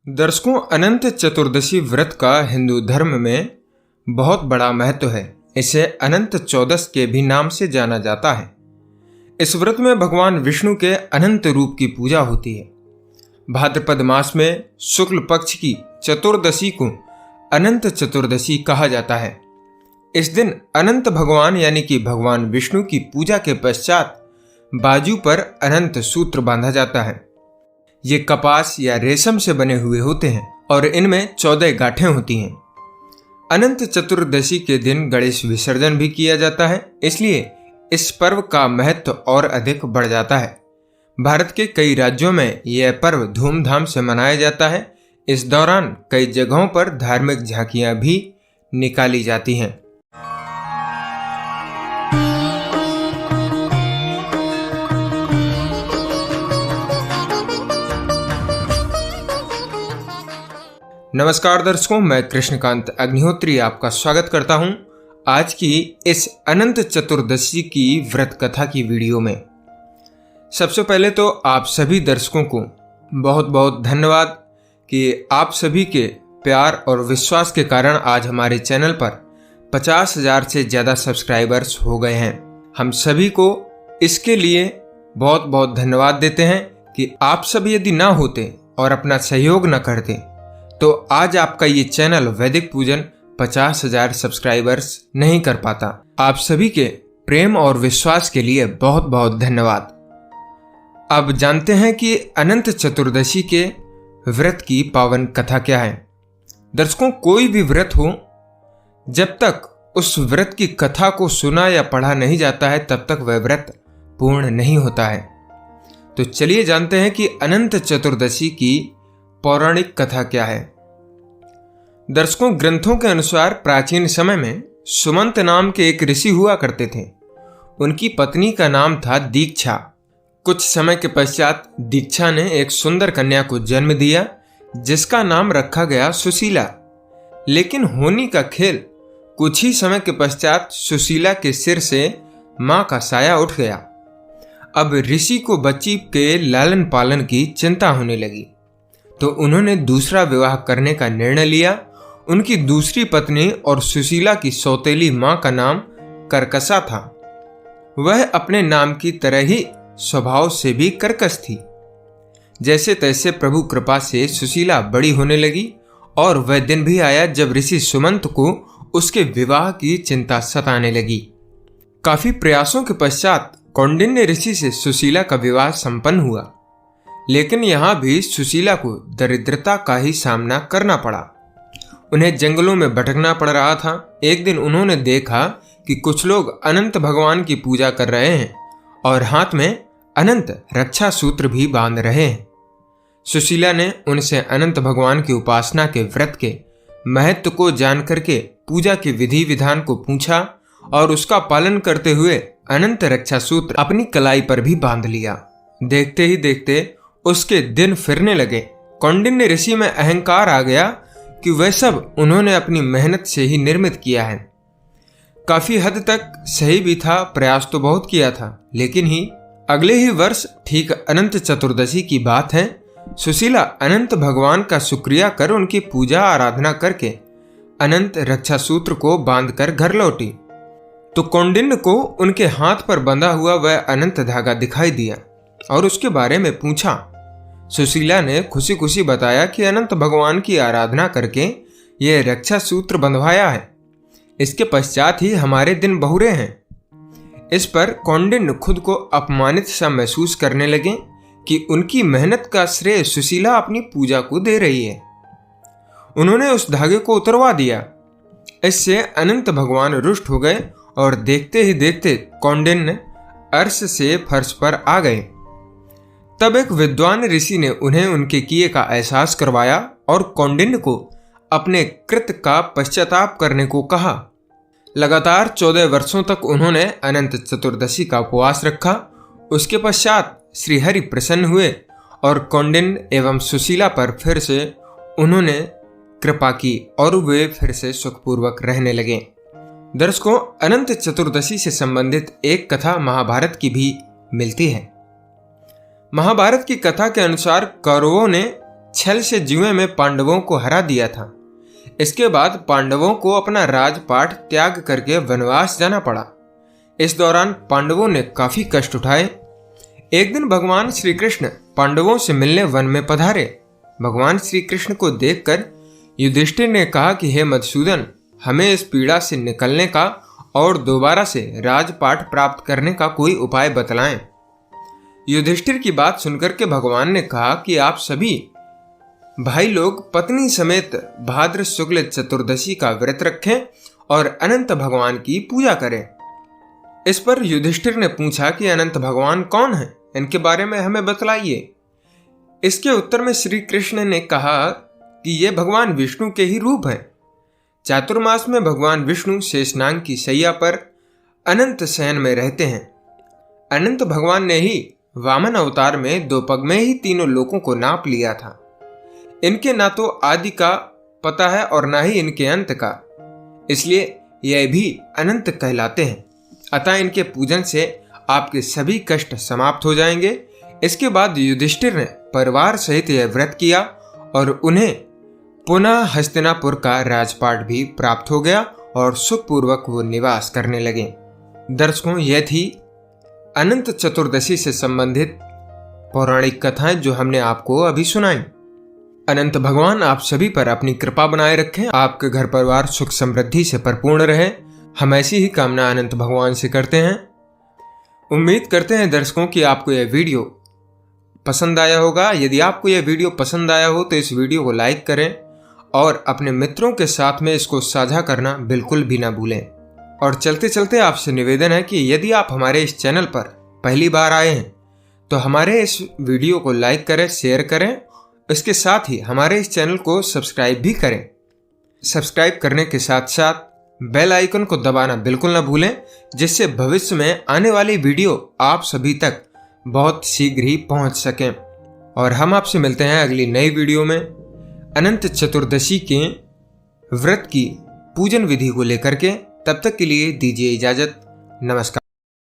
दर्शकों, अनंत चतुर्दशी व्रत का हिंदू धर्म में बहुत बड़ा महत्व है। इसे अनंत चौदस के भी नाम से जाना जाता है। इस व्रत में भगवान विष्णु के अनंत रूप की पूजा होती है। भाद्रपद मास में शुक्ल पक्ष की चतुर्दशी को अनंत चतुर्दशी कहा जाता है। इस दिन अनंत भगवान यानी कि भगवान विष्णु की पूजा के पश्चात बाजू पर अनंत सूत्र बांधा जाता है। ये कपास या रेशम से बने हुए होते हैं और इनमें 14 गांठें होती हैं। अनंत चतुर्दशी के दिन गणेश विसर्जन भी किया जाता है, इसलिए इस पर्व का महत्व और अधिक बढ़ जाता है। भारत के कई राज्यों में यह पर्व धूमधाम से मनाया जाता है। इस दौरान कई जगहों पर धार्मिक झांकियां भी निकाली जाती हैं। नमस्कार दर्शकों, मैं कृष्णकांत अग्निहोत्री आपका स्वागत करता हूं आज की इस अनंत चतुर्दशी की व्रत कथा की वीडियो में। सबसे पहले तो आप सभी दर्शकों को बहुत बहुत धन्यवाद कि आप सभी के प्यार और विश्वास के कारण आज हमारे चैनल पर 50,000 से ज़्यादा सब्सक्राइबर्स हो गए हैं। हम सभी को इसके लिए बहुत बहुत धन्यवाद देते हैं कि आप सभी यदि ना होते और अपना सहयोग न करते तो आज आपका ये चैनल वैदिक पूजन 50,000 सब्सक्राइबर्स नहीं कर पाता। आप सभी के प्रेम और विश्वास के लिए बहुत बहुत धन्यवाद। अब जानते हैं कि अनंत चतुर्दशी के व्रत की पावन कथा क्या है। दर्शकों, कोई भी व्रत हो, जब तक उस व्रत की कथा को सुना या पढ़ा नहीं जाता है तब तक वह व्रत पूर्ण नहीं होता है। तो चलिए जानते हैं कि अनंत चतुर्दशी की पौराणिक कथा क्या है। दर्शकों, ग्रंथों के अनुसार प्राचीन समय में सुमंत नाम के एक ऋषि हुआ करते थे। उनकी पत्नी का नाम था दीक्षा। कुछ समय के पश्चात दीक्षा ने एक सुंदर कन्या को जन्म दिया जिसका नाम रखा गया सुशीला। लेकिन होनी का खेल, कुछ ही समय के पश्चात सुशीला के सिर से मां का साया उठ गया। अब ऋषि को बच्ची के लालन पालन की चिंता होने लगी, तो उन्होंने दूसरा विवाह करने का निर्णय लिया। उनकी दूसरी पत्नी और सुशीला की सौतेली मां का नाम कर्कशा था। वह अपने नाम की तरह ही स्वभाव से भी कर्कश थी। जैसे तैसे प्रभु कृपा से सुशीला बड़ी होने लगी और वह दिन भी आया जब ऋषि सुमंत को उसके विवाह की चिंता सताने लगी। काफी प्रयासों के पश्चात कौंडिन्य ऋषि से सुशीला का विवाह संपन्न हुआ, लेकिन यहां भी सुशीला को दरिद्रता का ही सामना करना पड़ा। उन्हें जंगलों में भटकना पड़ रहा था। एक दिन उन्होंने देखा कि कुछ लोग अनंत भगवान की पूजा कर रहे हैं और हाथ में अनंत रक्षा सूत्र भी बांध रहे हैं। सुशीला ने उनसे अनंत भगवान की उपासना के व्रत के महत्व को जान करके पूजा के विधि विधान को पूछा और उसका पालन करते हुए अनंत रक्षा सूत्र अपनी कलाई पर भी बांध लिया। देखते ही देखते उसके दिन फिरने लगे। कौंडिन्य ऋषि में अहंकार आ गया कि वह सब उन्होंने अपनी मेहनत से ही निर्मित किया है। काफी हद तक सही भी था, प्रयास तो बहुत किया था। लेकिन अगले ही वर्ष ठीक अनंत चतुर्दशी की बात है, सुशीला अनंत भगवान का शुक्रिया कर उनकी पूजा आराधना करके अनंत रक्षा सूत्र को बांधकर घर लौटी तो कौंडिन्य को उनके हाथ पर बंधा हुआ वह अनंत धागा दिखाई दिया और उसके बारे में पूछा। सुशीला ने खुशी खुशी बताया कि अनंत भगवान की आराधना करके यह रक्षा सूत्र बंधवाया है। इसके पश्चात ही हमारे दिन बहुरे हैं। इस पर कौंडिन्य खुद को अपमानित सा महसूस करने लगे कि उनकी मेहनत का श्रेय सुशीला अपनी पूजा को दे रही है। उन्होंने उस धागे को उतरवा दिया। इससे अनंत भगवान रुष्ट हो गए और देखते ही देखते कौंडिन्य अर्श से फर्श पर आ गए। तब एक विद्वान ऋषि ने उन्हें उनके किए का एहसास करवाया और कौंडिन्य को अपने कृत्य का पश्चाताप करने को कहा। लगातार 14 वर्षों तक उन्होंने अनंत चतुर्दशी का उपवास रखा। उसके पश्चात श्रीहरि प्रसन्न हुए और कौंडिन्य एवं सुशीला पर फिर से उन्होंने कृपा की और वे फिर से सुखपूर्वक रहने लगे। दर्शकों, अनंत चतुर्दशी से संबंधित एक कथा महाभारत की भी मिलती है। महाभारत की कथा के अनुसार कौरवों ने छल से जुए में पांडवों को हरा दिया था। इसके बाद पांडवों को अपना राजपाट त्याग करके वनवास जाना पड़ा। इस दौरान पांडवों ने काफी कष्ट उठाए। एक दिन भगवान श्री कृष्ण पांडवों से मिलने वन में पधारे। भगवान श्री कृष्ण को देखकर युधिष्ठिर ने कहा कि हे मधुसूदन, हमें इस पीड़ा से निकलने का और दोबारा से राजपाट प्राप्त करने का कोई उपाय बतलाएं। युधिष्ठिर की बात सुनकर के भगवान ने कहा कि आप सभी भाई लोग पत्नी समेत भाद्र शुक्ल चतुर्दशी का व्रत रखें और अनंत भगवान की पूजा करें। इस पर युधिष्ठिर ने पूछा कि अनंत भगवान कौन है, इनके बारे में हमें बतलाइए। इसके उत्तर में श्री कृष्ण ने कहा कि ये भगवान विष्णु के ही रूप हैं। चातुर्मास में भगवान विष्णु शेषनाग की शैया पर अनंत शयन में रहते हैं। अनंत भगवान ने ही वामन अवतार में 2 पग में ही तीनों लोकों को नाप लिया था। इनके ना तो आदि का पता है और ना ही इनके अंत का, इसलिए यह भी अनंत कहलाते हैं। अतः इनके पूजन से आपके सभी कष्ट समाप्त हो जाएंगे। इसके बाद युधिष्ठिर ने परिवार सहित यह व्रत किया और उन्हें पुनः हस्तिनापुर का राजपाट भी प्राप्त हो गया और सुखपूर्वक वो निवास करने लगे। दर्शकों, यह थी अनंत चतुर्दशी से संबंधित पौराणिक कथाएं जो हमने आपको अभी सुनाई। अनंत भगवान आप सभी पर अपनी कृपा बनाए रखें, आपके घर परिवार सुख समृद्धि से परिपूर्ण रहे। हम ऐसी ही कामना अनंत भगवान से करते हैं। उम्मीद करते हैं दर्शकों कि आपको यह वीडियो पसंद आया होगा। यदि आपको यह वीडियो पसंद आया हो तो इस वीडियो को लाइक करें और अपने मित्रों के साथ में इसको साझा करना बिल्कुल भी ना भूलें। और चलते चलते आपसे निवेदन है कि यदि आप हमारे इस चैनल पर पहली बार आए हैं तो हमारे इस वीडियो को लाइक करें, शेयर करें। इसके साथ ही हमारे इस चैनल को सब्सक्राइब भी करें। सब्सक्राइब करने के साथ साथ बेल आइकन को दबाना बिल्कुल ना भूलें, जिससे भविष्य में आने वाली वीडियो आप सभी तक बहुत शीघ्र ही पहुंच सकें। और हम आपसे मिलते हैं अगली नई वीडियो में अनंत चतुर्दशी के व्रत की पूजन विधि को लेकर के। तब तक के लिए दीजिए इजाजत। नमस्कार।